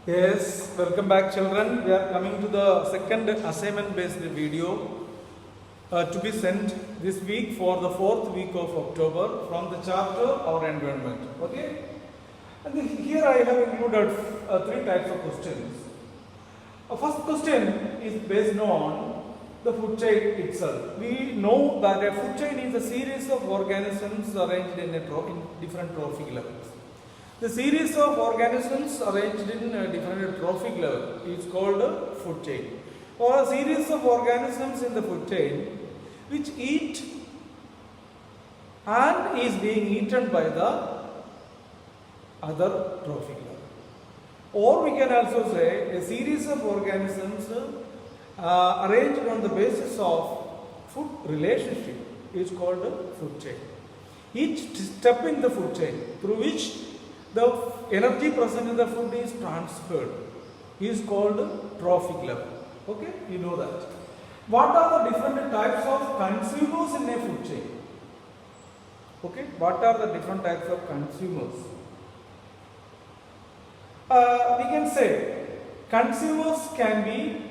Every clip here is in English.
Yes, welcome back children. We are coming to the second assignment based video to be sent this week for the fourth week of October from the chapter Our Environment. Okay? And here I have included three types of questions. First question is based on the food chain itself. We know that a food chain is a series of organisms arranged in different trophic levels. The series of organisms arranged in different trophic level is called a food chain, or a series of organisms in the food chain which eat and is being eaten by the other trophic level. Or we can also say a series of organisms arranged on the basis of food relationship is called a food chain. Each step in the food chain through which the energy present in the food is transferred is called trophic level. Okay, you know that. What are the different types of consumers in a food chain? Okay, what are the different types of consumers? We can say consumers can be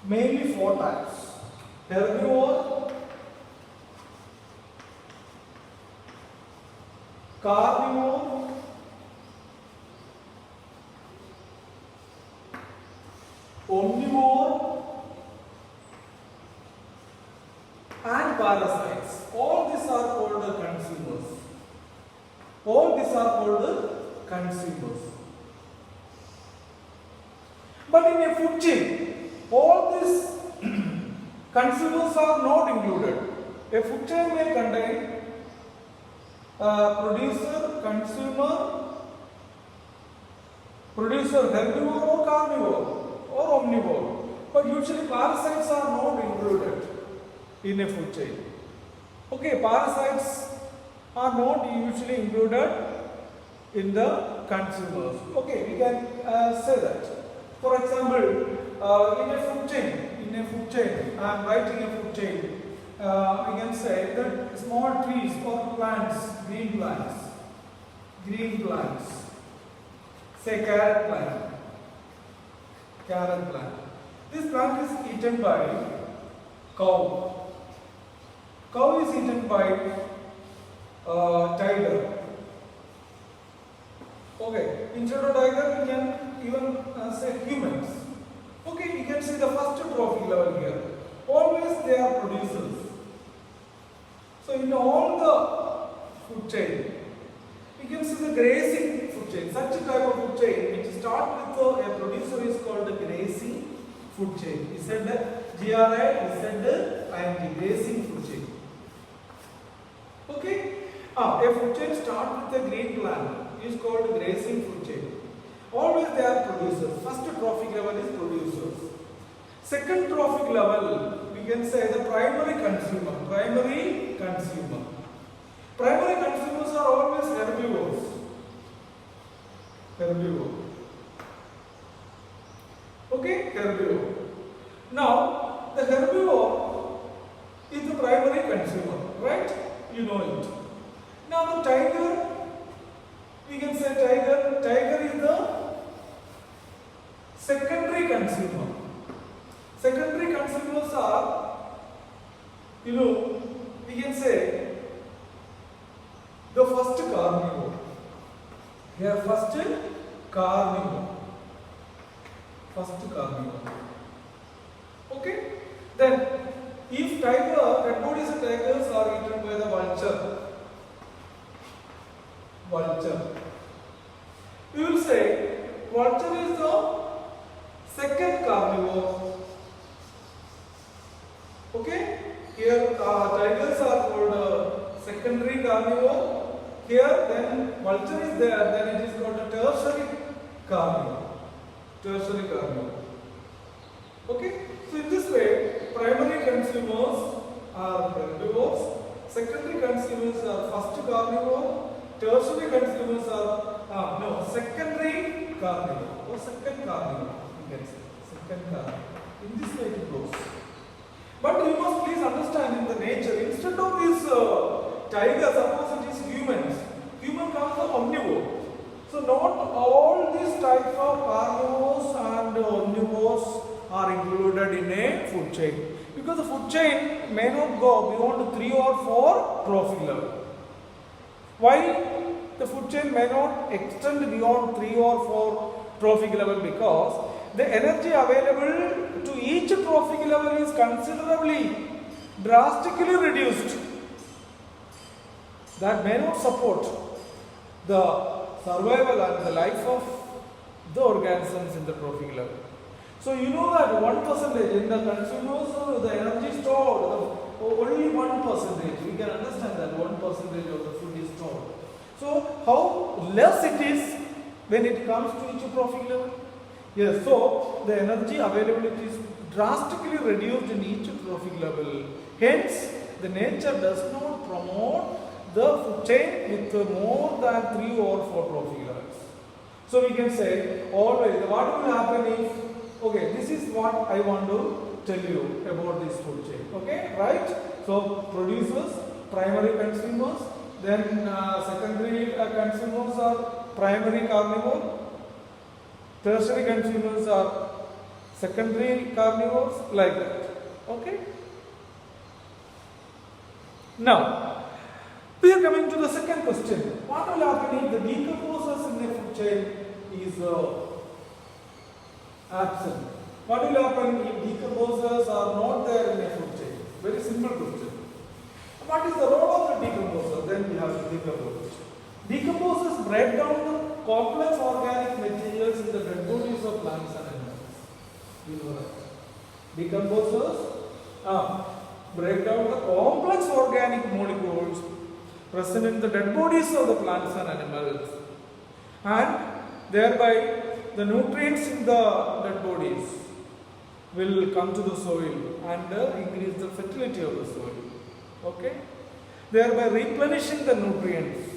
mainly four types: herbivore, carnivore, omnivore, and parasites. All these are called consumers. All these are called consumers. But in a food chain, all these consumers are not included. A food chain may contain producer, consumer, herbivore or carnivore or omnivore. But usually parasites are not included in a food chain. Okay, parasites are not usually included in the consumers. Okay, we can say that. For example, in a food chain, I am writing a food chain. We can say that small trees or plants, green plants, say carrot plant. This plant is eaten by cow. Cow is eaten by tiger. Okay, instead of tiger, we can even say humans. Okay, you can see the first trophic level here. Always they are producers. So in all the food chain, you can see the grazing food chain. Such a type of food chain which starts with a producer is called the grazing food chain. Is said GRAZING, grazing food chain. Okay? A food chain starts with a green plant is called grazing food chain. Always they are producers. First trophic level is producers. Second trophic level, we can say the primary consumer. Primary consumers are always herbivores. Okay, herbivore. Now, the herbivore is the primary consumer, right? You know it. Now, the tiger, we can say tiger is the secondary consumer. Secondary consumers are, we can say the first carnivore. They are first carnivore. Okay? Then, if red bodies of tigers are eaten by the vulture, we will say vulture is the second carnivore. Okay? Here tigers are called secondary carnivore. Here then vulture is there, then it is called a tertiary carnivore. Okay? So in this way, primary consumers are herbivores, secondary consumers are first carnivore, tertiary consumers are secondary carnivore or second carnivore. You can say second carnivore. In this way it goes. But you must please understand in the nature, instead of this tiger, suppose it is humans. Human comes the omnivore. So not all these types of food chain? Because the food chain may not go beyond 3 or 4 trophic level. Why the food chain may not extend beyond 3 or 4 trophic level? Because the energy available to each trophic level is considerably, drastically reduced. That may not support the survival and the life of the organisms in the trophic level. So you know that 1% in the consumers, the energy stored, only 1%. We can understand that 1% of the food is stored. So how less it is when it comes to each trophic level? Yes, so the energy availability is drastically reduced in each trophic level. Hence, the nature does not promote the food chain with more than 3 or 4 trophic levels. So we can say always what will happen if, okay, this is what I want to tell you about this food chain. Okay, right? So producers, primary consumers, then secondary consumers are primary carnivore, tertiary consumers are secondary carnivores, like that. Okay? Now, we are coming to the second question. What will happen if the decomposers in the food chain is absent? What will happen if decomposers are not there in a food chain? Very simple question. What is the role of the decomposer? Then we have the decomposers. Decomposers break down the complex organic materials in the dead bodies of plants and animals. You know that. Decomposers break down the complex organic molecules present in the dead bodies of the plants and animals, and thereby the nutrients in the dead bodies will come to the soil and increase the fertility of the soil. Okay? Thereby replenishing the nutrients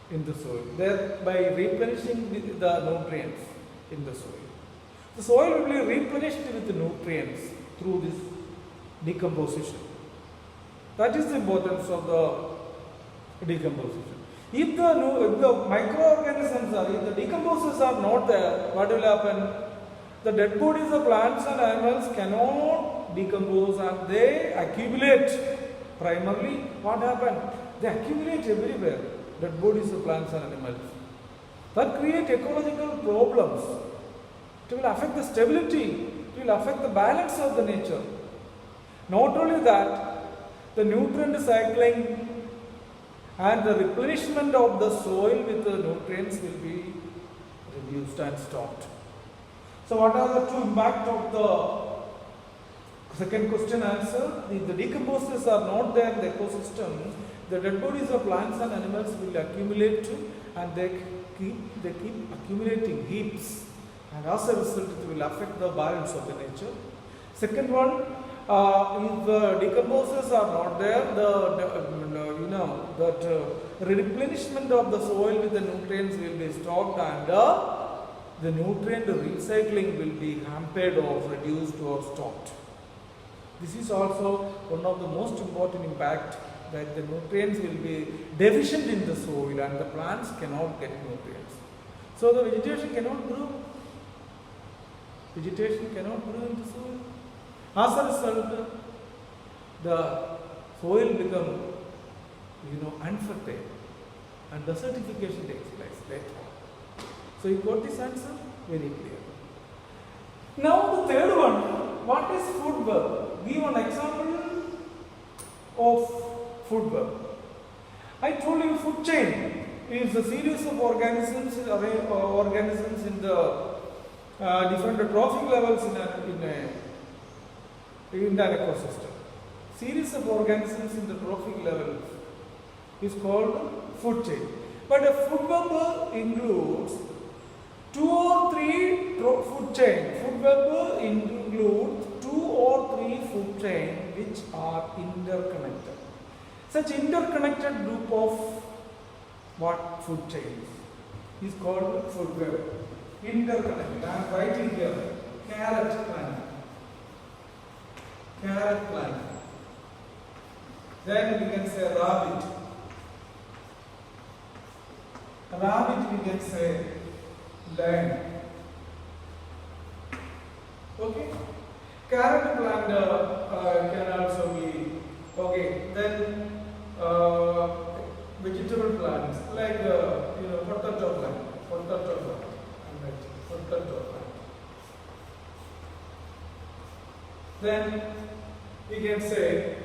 in the soil, thereby replenishing the nutrients in the soil. The soil will be replenished with the nutrients through this decomposition. That is the importance of the decomposition. If the microorganisms are, if the decomposers are not there, what will happen? The dead bodies of plants and animals cannot decompose and they accumulate. Primarily, what happened? They accumulate everywhere, dead bodies of plants and animals. That create ecological problems. It will affect the stability, it will affect the balance of the nature. Not only that, the nutrient cycling and the replenishment of the soil with the nutrients will be reduced and stopped. So what are the two impacts of the second question answer? If the decomposers are not there in the ecosystem, the dead bodies of plants and animals will accumulate and they keep accumulating heaps, and as a result it will affect the balance of the nature. Second one, if the decomposers are not there, the replenishment of the soil with the nutrients will be stopped and the nutrient recycling will be hampered or reduced or stopped. This is also one of the most important impact, that the nutrients will be deficient in the soil and the plants cannot get nutrients. So the vegetation cannot grow. Vegetation cannot grow in the soil. As a result, the soil becomes unfertile and desertification takes place later. So you got this answer very clear. Now the third one, what is food web? Give an example of food web. I told you food chain is a series of organisms in the different trophic levels in an ecosystem. Series of organisms in the trophic levels is called food chain. But a food web includes 2 or 3 food chain. Food web includes 2 or 3 food chain which are interconnected. Such interconnected group of what food chains is called food web. Interconnected. I am writing here carrot plant. Carrot plant. Then we can say rabbit. Rabbit we can say lion. Okay. Carrot plant can also be okay. Then vegetable plants like potato plant, potato plant. Then we can say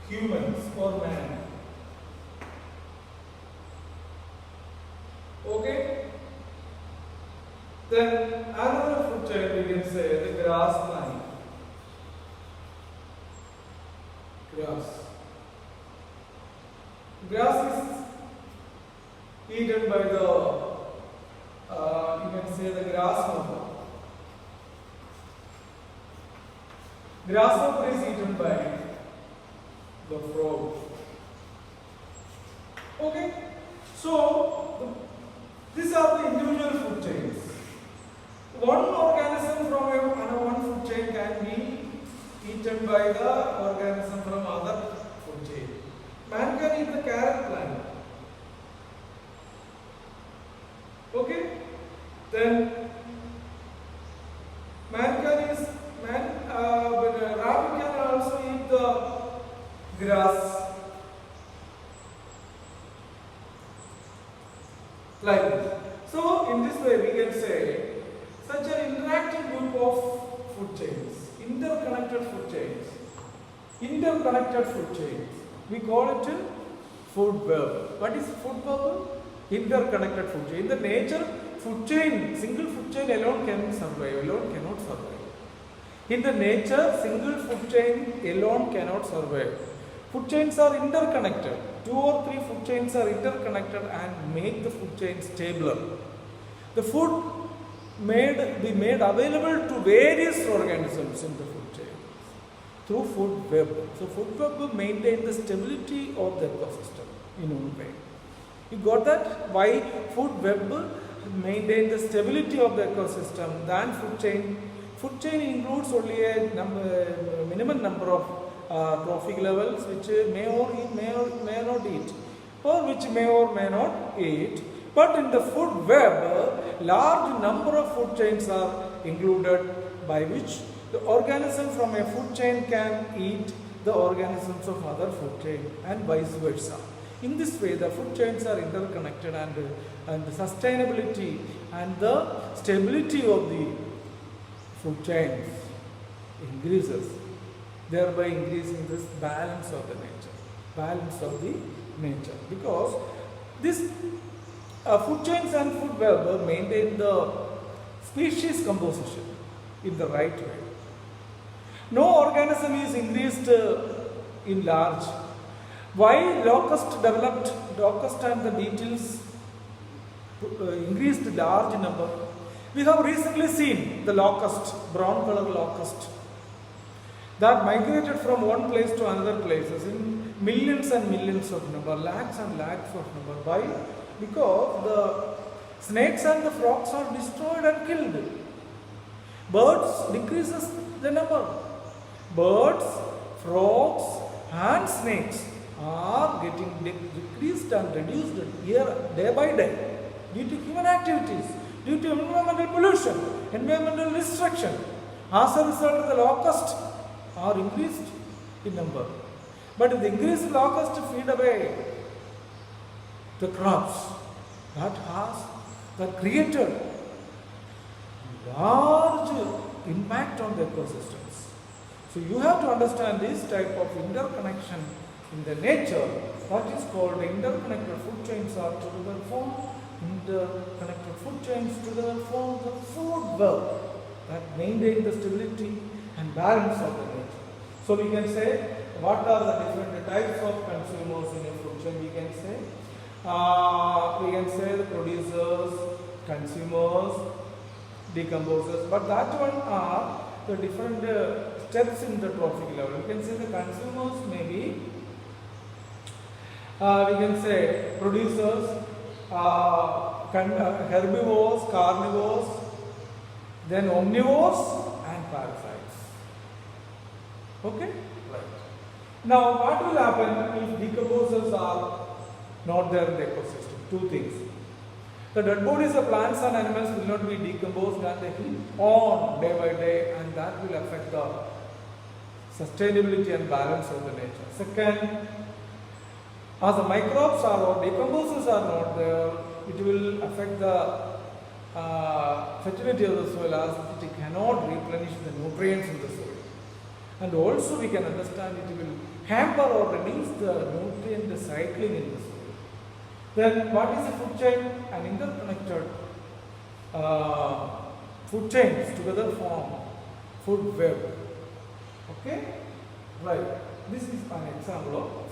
humans or man. Okay. Then another food chain we can say the grass plant. Grass is eaten by the you can say the grasshopper. Grasshopper is eaten by the frog. Okay, so these are the individual food chains. One organism from one food chain can be eaten by the organism from other food chain. Man can eat the carrot plant. Okay, then rabbit can also eat the grass. Like this. So, in this way we can say such an interactive group of food chains, interconnected food chains. We call it food web. What is food web? Interconnected food chain. In the nature, food chain, single food chain alone cannot survive. In the nature, single food chain alone cannot survive. Food chains are interconnected. 2 or 3 food chains are interconnected and make the food chain stabler. The food be made available to various organisms in the food chain through food web. So food web will maintain the stability of the ecosystem in one way. You got that? Why food web maintain the stability of the ecosystem than food chain? Food chain includes only a minimum number of trophic levels which may not eat, or which may or may not eat. But in the food web, large number of food chains are included by which the organism from a food chain can eat the organisms of other food chain and vice versa. In this way, the food chains are interconnected and the sustainability and the stability of the food chains increases, thereby increasing this balance of the nature. Because this food chains and food web maintain the species composition in the right way. No organism is increased in large. Why locust and the beetles increased large number? We have recently seen the locust, brown color locust, that migrated from one place to another places in millions and millions of number, lakhs and lakhs of number. Why? Because the snakes and the frogs are destroyed and killed. Birds decreases the number. Birds, frogs and snakes are getting decreased and reduced day by day due to human activities, due to environmental pollution, environmental destruction. As a result, the locusts are increased in number. But the increased locusts feed away the crops that created large impact on the ecosystems. So you have to understand this type of interconnection in the nature. That is called interconnected food chains are together form. Interconnected food chains together form the food web that maintain the stability and balance of the nature. So we can say, what are the different types of consumers in a food chain? We can say the producers, consumers, decomposers. But that one are the different steps in the trophic level. We can say the consumers may be, we can say producers, herbivores, carnivores, then omnivores and parasites. Okay? Right. Now what will happen if decomposers are not there in the ecosystem? Two things. The dead bodies of plants and animals will not be decomposed and they will on day by day, and that will affect the sustainability and balance of the nature. Second, as the microbes are or decomposers are not there, it will affect the fertility of the soil as it cannot replenish the nutrients in the soil. And also we can understand it will hamper or reduce the nutrient cycling in the soil. Then what is a food chain? An interconnected food chains together form food web. Okay? Right. This is an example of